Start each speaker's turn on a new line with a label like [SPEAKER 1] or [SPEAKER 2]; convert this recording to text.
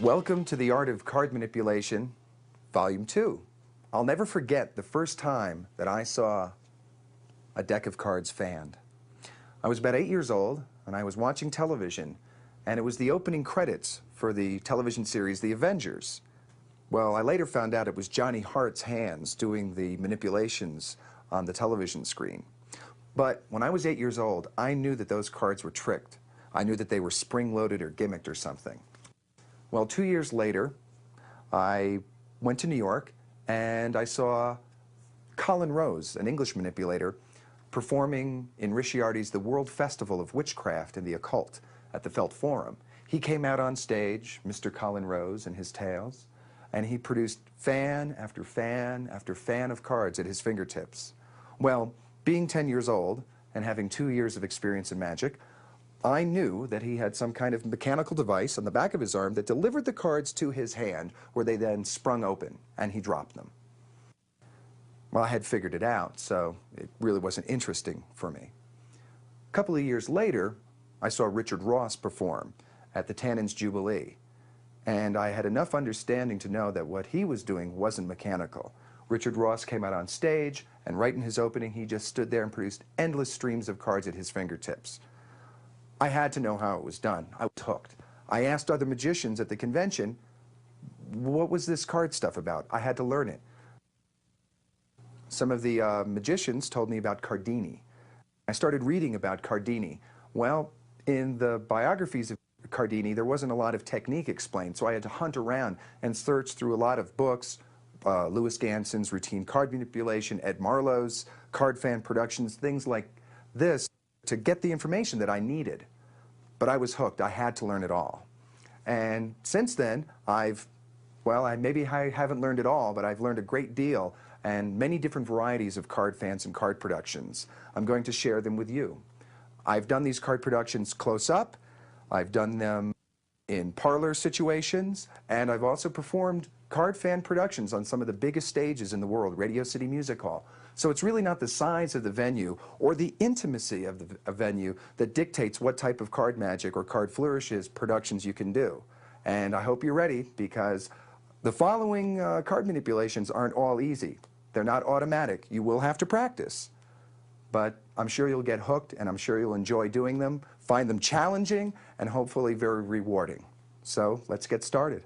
[SPEAKER 1] Welcome to the Art of Card Manipulation, Volume 2. I'll never forget the first time that I saw a deck of cards fanned. I was about 8 years old, and I was watching television, and it was the opening credits for the television series The Avengers. Well, I later found out it was Johnny Hart's hands doing the manipulations on the television screen. But when I was 8 years old, I knew that those cards were tricked. I knew that they were spring-loaded or gimmicked or something. Well, 2 years later, I went to New York and I saw Colin Rose, an English manipulator, performing in Ricciardi's The World Festival of Witchcraft and the Occult at the Felt Forum. He came out on stage, Mr. Colin Rose and his tales, and he produced fan after fan after fan of cards at his fingertips. Well, being 10 years old and having 2 years of experience in magic, I knew that he had some kind of mechanical device on the back of his arm that delivered the cards to his hand, where they then sprung open, and he dropped them. Well, I had figured it out, so it really wasn't interesting for me. A couple of years later, I saw Richard Ross perform at the Tannins Jubilee, and I had enough understanding to know that what he was doing wasn't mechanical. Richard Ross came out on stage, and right in his opening, he just stood there and produced endless streams of cards at his fingertips. I had to know how it was done. I was hooked. I asked other magicians at the convention, what was this card stuff about? I had to learn it. Some of the magicians told me about Cardini. I started reading about Cardini. Well, in the biographies of Cardini, there wasn't a lot of technique explained, so I had to hunt around and search through a lot of books, Louis Ganson's Routine Card Manipulation, Ed Marlowe's Card Fan Productions, things like this, to get the information that I needed. But I was hooked. I had to learn it all. And since then, maybe I haven't learned it all, but I've learned a great deal and many different varieties of card fans and card productions. I'm going to share them with you. I've done these card productions close up. I've done them in parlor situations, and I've also performed card fan productions on some of the biggest stages in the world, Radio City Music Hall. So it's really not the size of the venue or the intimacy of the venue that dictates what type of card magic or card flourishes productions you can do. And I hope you're ready, because the following card manipulations aren't all easy. They're not automatic. You will have to practice. But I'm sure you'll get hooked, and I'm sure you'll enjoy doing them, find them challenging, and hopefully very rewarding. So let's get started.